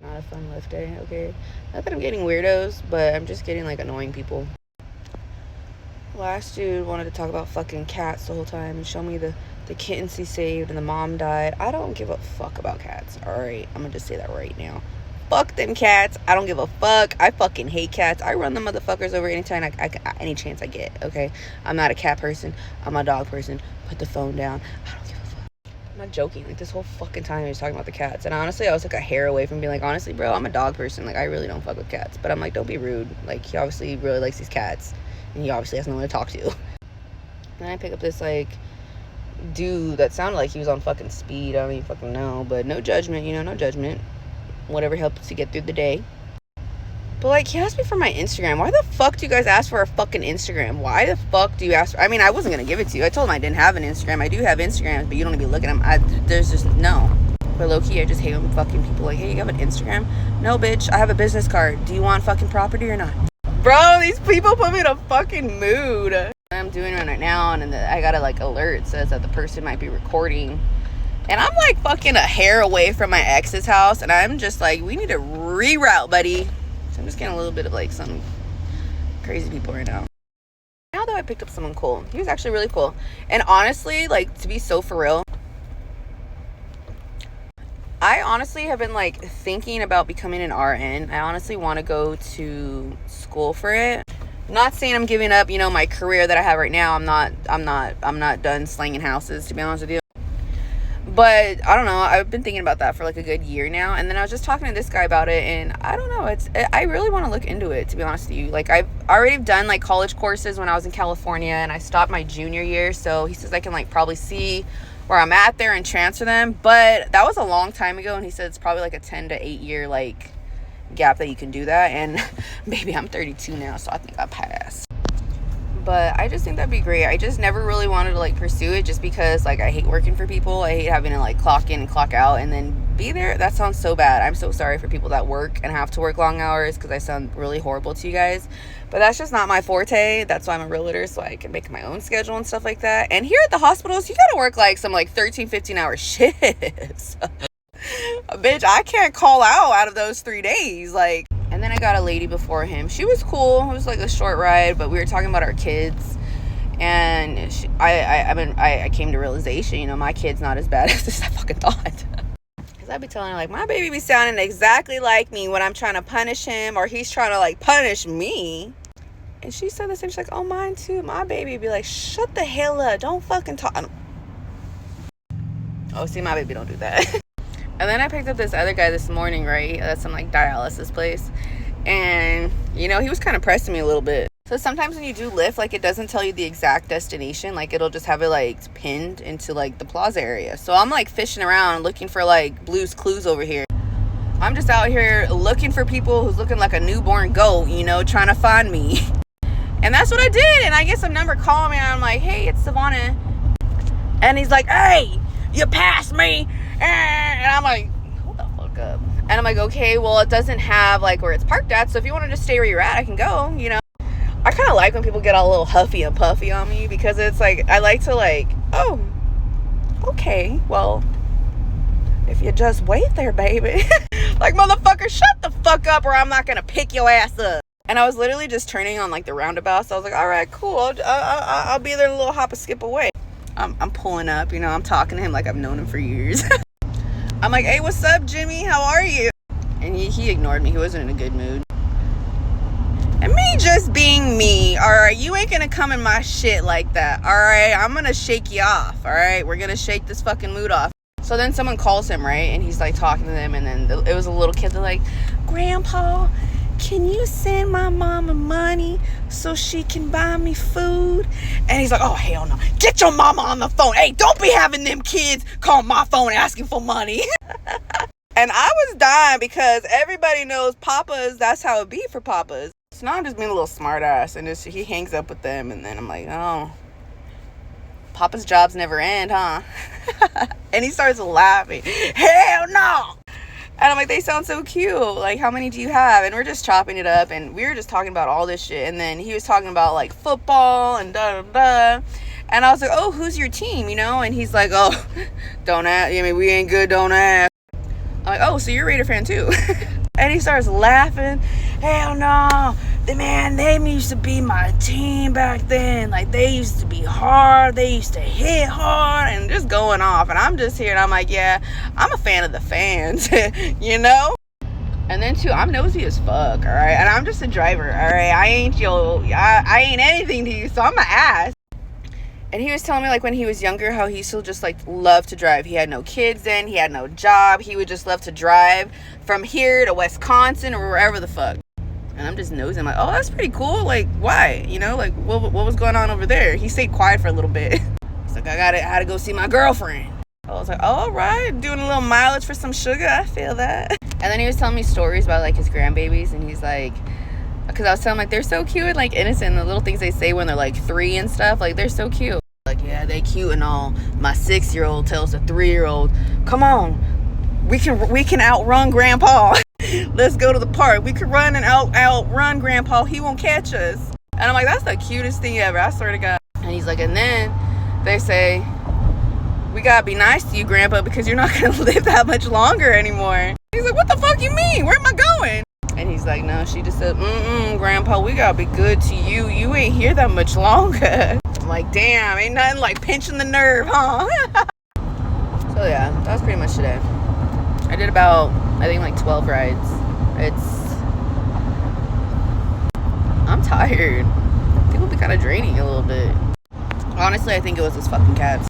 Not a fun lift day, okay? Not that I'm getting weirdos, but I'm just getting like annoying people. Last dude wanted to talk about fucking cats the whole time and show me the kittens he saved and the mom died. I don't give a fuck about cats, alright? I'm gonna just say that right now. Fuck them cats. I don't give a fuck. I fucking hate cats. I run the motherfuckers over anytime any chance I get, okay? I'm not a cat person. I'm a dog person. Put the phone down. I don't give a fuck. I'm not joking. Like, this whole fucking time he was talking about the cats. And honestly, I was like a hair away from being like, honestly, bro, I'm a dog person. Like, I really don't fuck with cats. But I'm like, don't be rude. Like, he obviously really likes these cats. And he obviously has no one to talk to. Then I pick up this, like, dude that sounded like he was on fucking speed. I don't even fucking know. But no judgment, you know, no judgment. Whatever helps to get through the day. But, like, he asked me for my Instagram. Why the fuck do you guys ask for a fucking Instagram? Why the fuck do you ask for... I mean, I wasn't going to give it to you. I told him I didn't have an Instagram. I do have Instagrams, but you don't need to be looking at them. There's just... No. But low-key, I just hate when fucking people like, hey, you have an Instagram? No, bitch. I have a business card. Do you want fucking property or not? Bro, these people put me in a fucking mood. I'm doing it right now, and then I got a, like, alert. It says that the person might be recording. And I'm, like, fucking a hair away from my ex's house. And I'm just like, we need to reroute, buddy. So I'm just getting a little bit of, like, some crazy people right now. Now that I picked up someone cool. He was actually really cool. And honestly, like, to be so for real, I honestly have been, like, thinking about becoming an RN. I honestly want to go to school for it. I'm not saying I'm giving up, you know, my career that I have right now. I'm not done slanging houses, to be honest with you. But I don't know, I've been thinking about that for like a good year now. And then I was just talking to this guy about it, and I don't know, I really want to look into it, to be honest with you. Like, I've already done like college courses when I was in California, and I stopped my junior year. So he says I can like probably see where I'm at there and transfer them. But that was a long time ago, and he said it's probably like a 10 to 8 year like gap that you can do that. And maybe I'm 32 now, so I think I passed. But I just think that'd be great. I just never really wanted to like pursue it, just because like I hate working for people. I hate having to like clock in and clock out and then be there. That sounds so bad. I'm so sorry for people that work and have to work long hours, because I sound really horrible to you guys. But that's just not my forte. That's why I'm a realtor, so I can make my own schedule and stuff like that. And here at the hospitals, you gotta work like some like 13, 15 hour shifts. Bitch, I can't call out of those 3 days. Like, and then I got a lady before him. She was cool. It was like a short ride, but we were talking about our kids. And I came to realization, you know, my kid's not as bad as I fucking thought. Because I'd be telling her, like, my baby be sounding exactly like me when I'm trying to punish him, or he's trying to, like, punish me. And she said the same. She's like, oh, mine too. My baby be like, shut the hell up. Don't fucking talk. Oh, see, my baby don't do that. And then I picked up this other guy this morning, right? That's some, like, dialysis place. And, you know, he was kind of pressing me a little bit. So sometimes when you do Lyft, like, it doesn't tell you the exact destination. Like, it'll just have it, like, pinned into, like, the plaza area. So I'm, like, fishing around looking for, like, Blue's Clues over here. I'm just out here looking for people who's looking like a newborn goat, you know, trying to find me. And that's what I did. And I get some number calling me, and I'm like, hey, it's Savannah. And he's like, hey, you passed me. And I'm like, hold the fuck up. And I'm like, okay, well, it doesn't have like where it's parked at, so if you want to just stay where you're at, I can go, you know. I kind of like when people get all a little huffy and puffy on me, because it's like, I like to like, oh, okay, well, if you just wait there, baby. Like, motherfucker, shut the fuck up, or I'm not gonna pick your ass up. And I was literally just turning on like the roundabout, so I was like, all right, cool, I'll be there in a little hop and skip away. I'm pulling up, you know, I'm talking to him like I've known him for years. I'm like, hey, what's up, Jimmy? How are you? And he ignored me. He wasn't in a good mood. And me just being me, all right? You ain't gonna come in my shit like that, all right? I'm gonna shake you off, all right? We're gonna shake this fucking mood off. So then someone calls him, right? And he's like talking to them, and then it was a little kid. They're like, Grandpa, can you send my mama money so she can buy me food? And he's like, oh, hell no. Get your mama on the phone. Hey, don't be having them kids call my phone asking for money. And I was dying, because everybody knows Papa's, that's how it be for Papa's. So now I'm just being a little smart ass, and he hangs up with them, and then I'm like, oh, Papa's jobs never end, huh? And he starts laughing. Hell no. And I'm like, they sound so cute. Like, how many do you have? And we're just chopping it up, and we were just talking about all this shit. And then he was talking about, like, football and da-da-da. And I was like, oh, who's your team, you know? And he's like, oh, don't ask. I mean, we ain't good, don't ask. I'm like, oh, so you're a Raider fan too? And he starts laughing. Hell no. Man, they used to be my team back then. Like, they used to be hard. They used to hit hard and just going off. And I'm just here and I'm like, yeah, I'm a fan of the fans, you know? And then too, I'm nosy as fuck, all right? And I'm just a driver, all right? I ain't anything to you, so I'm an ass. And he was telling me, like, when he was younger, how he still just, like, loved to drive. He had no kids then. He had no job. He would just love to drive from here to Wisconsin or wherever the fuck. And I'm just nosing. I'm like, oh, that's pretty cool. Like, why? You know, like, what was going on over there? He stayed quiet for a little bit. He's like, I had to go see my girlfriend. I was like, oh, all right. Doing a little mileage for some sugar. I feel that. And then he was telling me stories about, like, his grandbabies. And he's like... Because I was telling him, like, they're so cute and, like, innocent. The little things they say when they're, like, 3 and stuff. Like, they're so cute. Like, yeah, they cute and all. My 6-year-old tells the 3-year-old, come on, we can outrun Grandpa. Let's go to the park. We could run and outrun Grandpa. He won't catch us. And I'm like, that's the cutest thing ever. I swear to God. And he's like, and then they say, we gotta be nice to you, Grandpa, because you're not gonna live that much longer anymore. He's like, what the fuck you mean? Where am I going? And he's like, no, she just said, Grandpa, we gotta be good to you. You ain't here that much longer. I'm like, damn, ain't nothing like pinching the nerve, huh? So yeah, that was pretty much today. I did about, I think, like 12 rides. I'm tired. People be kind of draining a little bit. Honestly, I think it was those fucking cats.